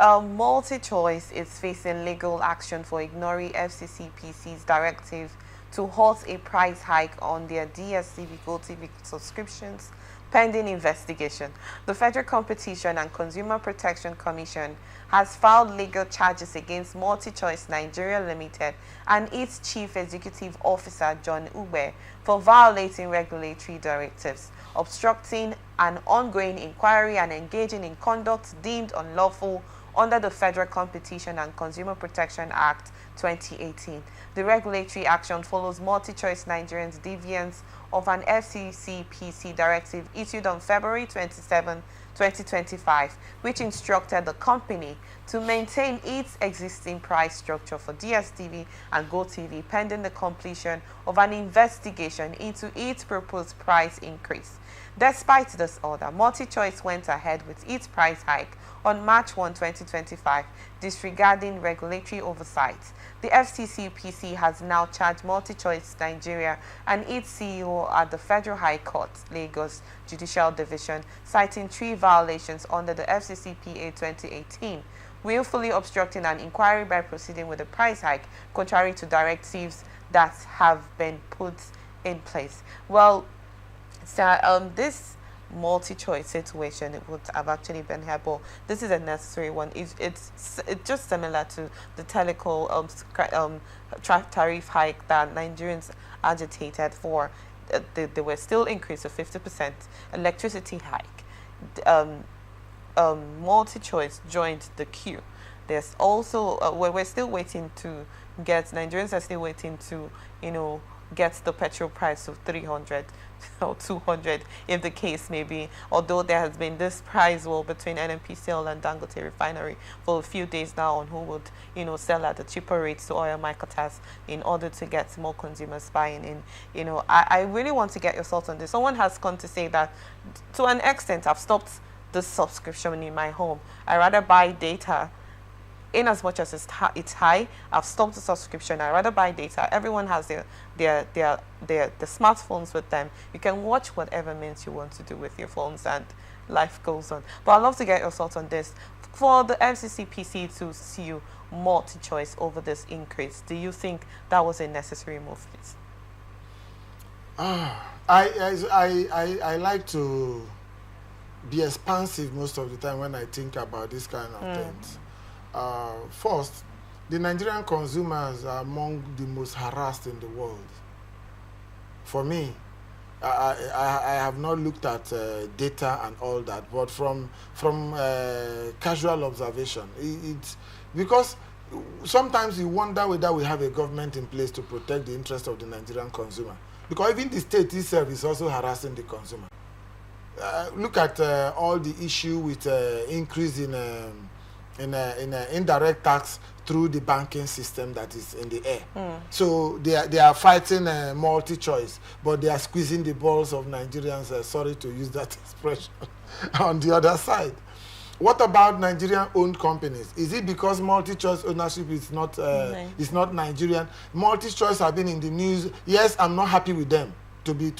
Multichoice is facing legal action for ignoring Fccpc's directive to halt a price hike on their Dstv Gotv subscriptions pending investigation. The Federal Competition and Consumer Protection Commission has filed legal charges against Multichoice Nigeria Limited and its Chief Executive Officer, John Ube, for violating regulatory directives, obstructing an ongoing inquiry, and engaging in conduct deemed unlawful under the Federal Competition and Consumer Protection Act 2018. The regulatory action follows Multichoice Nigerian's deviance of an Fccpc directive issued on February 27, 2025, which instructed the company to maintain its existing price structure for DSTV and GoTV pending the completion of an investigation into its proposed price increase. Despite this order, Multichoice went ahead with its price hike on March 1, 2025, disregarding regulatory oversight. The Fccpc has now charged Multichoice Nigeria and its CEO at the Federal High Court, Lagos Judicial Division, citing 3 violations under the FCCPA 2018, willfully obstructing an inquiry by proceeding with a price hike, contrary to directives that have been put in place. Well, so, this Multichoice situation, it would have actually been here, but this is a necessary one. It's just similar to the teleco tariff hike that Nigerians agitated for. They were still increased to 50%. Electricity hike. Multichoice joined the queue. There's also we're still waiting to get. Nigerians are still waiting to get the petrol price of 300 or 200 if the case may be, although there has been this price war between NNPCL and Dangote refinery for a few days now on who would sell at the cheaper rates to oil marketers in order to get more consumers buying in. I really want to get your thoughts on this. Someone has come to say that to an extent I've stopped this subscription in my home. I rather buy data. In as much as it's high, I've stopped the subscription. I rather buy data. Everyone has their smartphones with them. You can watch whatever means you want to do with your phones, and life goes on. But I'd love to get your thoughts on this. For the FCCPC to sue Multichoice over this increase, do you think that was a necessary move, please? I like to be expansive most of the time when I think about this kind of things. First, the Nigerian consumers are among the most harassed in the world. For me, I have not looked at data and all that, but from casual observation, it's because sometimes you wonder whether we have a government in place to protect the interest of the Nigerian consumer. Because even the state itself is also harassing the consumer. Look at all the issue with increase in indirect tax through the banking system that is in the air. So they are fighting Multichoice, but they are squeezing the balls of Nigerians, sorry to use that expression, on the other side. What about Nigerian-owned companies? Is it because Multichoice ownership is not Nigerian? Multichoice have been in the news. Yes, I'm not happy with them. To be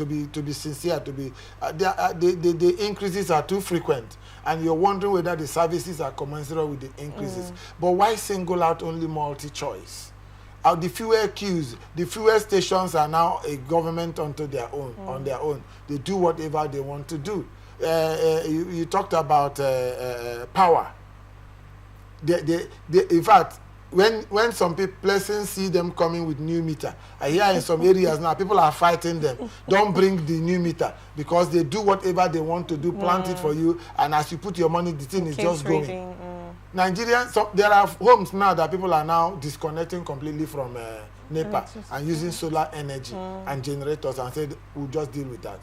sincere, the increases are too frequent, and you're wondering whether the services are commensurate with the increases. But why single out only Multichoice? The fuel queues, the fuel stations are now a government unto their own. On their own, they do whatever they want to do. You talked about power. In fact, when some persons see them coming with new meter, I hear in some areas now people are fighting them. Don't bring the new meter, because they do whatever they want to do, plant it for you, and as you put your money, the thing is just going. Nigerians, there are homes now that people are now disconnecting completely from NEPA and using solar energy and generators, and said we'll just deal with that.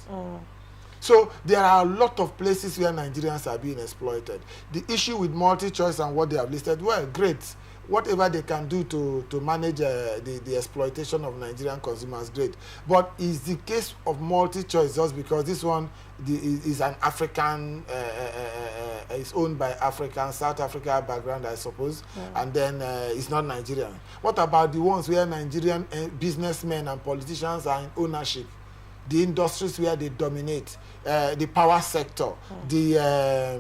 So there are a lot of places where Nigerians are being exploited. The issue with Multichoice and what they have listed, well, great. Whatever they can do to manage the exploitation of Nigerian consumers, great. But is the case of Multichoice just because this one is an African, is owned by African, South Africa background, I suppose, and then it's not Nigerian? What about the ones where Nigerian businessmen and politicians are in ownership? The industries where they dominate, the power sector, the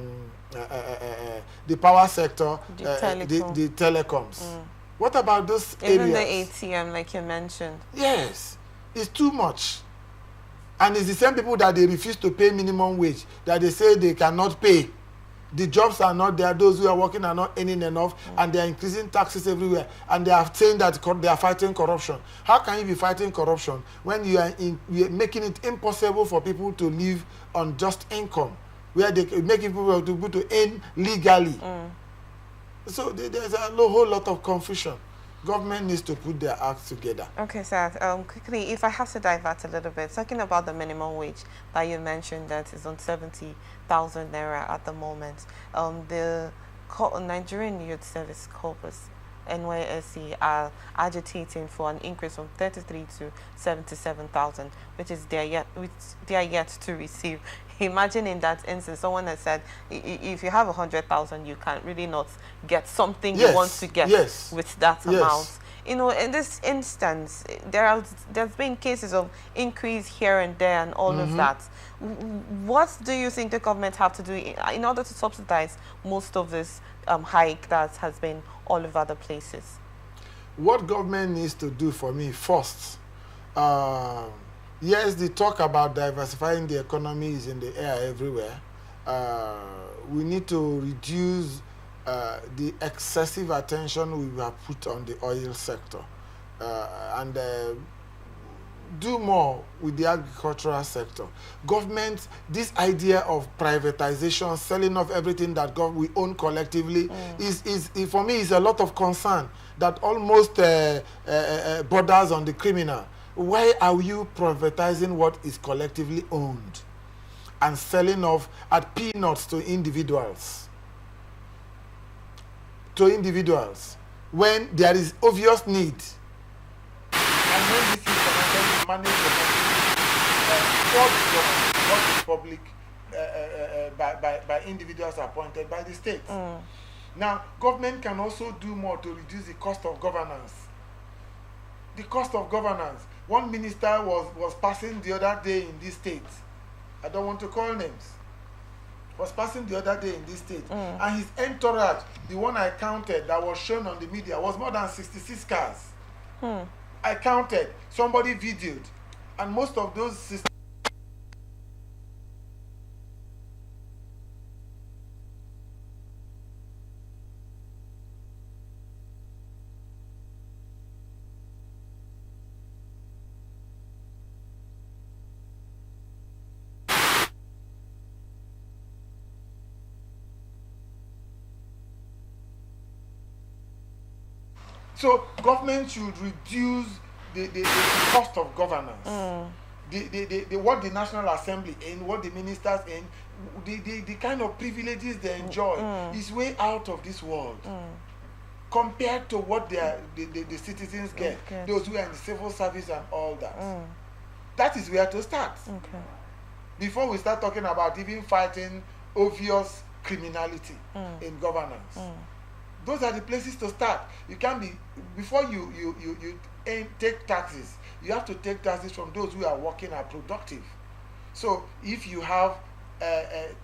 the power sector, The the telecoms. What about those Even areas? the ATM, like you mentioned. Yes, it's too much. And it's the same people that they refuse to pay minimum wage, that they say they cannot pay. The jobs are not there, those who are working are not earning enough, and they are increasing taxes everywhere, and they are saying that they are fighting corruption. How can you be fighting corruption when you are making it impossible for people to live on just income, where they make people to earn legally? So there's a whole lot of confusion. Government needs to put their acts together. Okay, sir. Quickly, if I have to divert a little bit, talking about the minimum wage that you mentioned that is on 70,000 naira at the moment, the Nigerian Youth Service Corpus, NYSC, are agitating for an increase from 33 to 77,000, which is they are yet to receive. Imagine in that instance, someone has said, if you have 100,000, you can really not get something you want to get with that amount. You know, in this instance, there's been cases of increase here and there and all of that. What do you think the government have to do in order to subsidize most of this hike that has been all over the places? What government needs to do for me first, yes, the talk about diversifying the economy is in the air everywhere. We need to reduce the excessive attention we have put on the oil sector and do more with the agricultural sector. Government, this idea of privatization, selling off everything that we own collectively, is for me is a lot of concern that almost borders on the criminal. Why are you privatizing what is collectively owned and selling off at peanuts to individuals? When there is obvious need. And when this is manage the what is public by individuals appointed by the state. Now, government can also do more to reduce the cost of governance. The cost of governance. One minister was passing the other day in this state. I don't want to call names. Was passing the other day in this state. And his entourage, the one I counted that was shown on the media, was more than 66 cars. I counted. Somebody videoed. And most of those systems. So government should reduce the cost of governance. What the National Assembly and what the ministers and the kind of privileges they enjoy is way out of this world. Compared to what the citizens get, those who are in the civil service and all that. That is where to start. Before we start talking about even fighting obvious criminality in governance. Those are the places to start. You can't be, before you take taxes, you have to take taxes from those who are working and productive. So if you have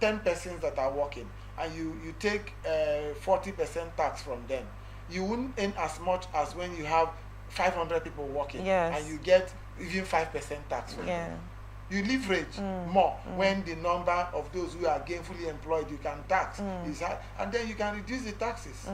10 persons that are working and you take 40% tax from them, you wouldn't earn as much as when you have 500 people working and you get even 5% tax from them. You leverage more when the number of those who are gainfully employed you can tax is high, and then you can reduce the taxes.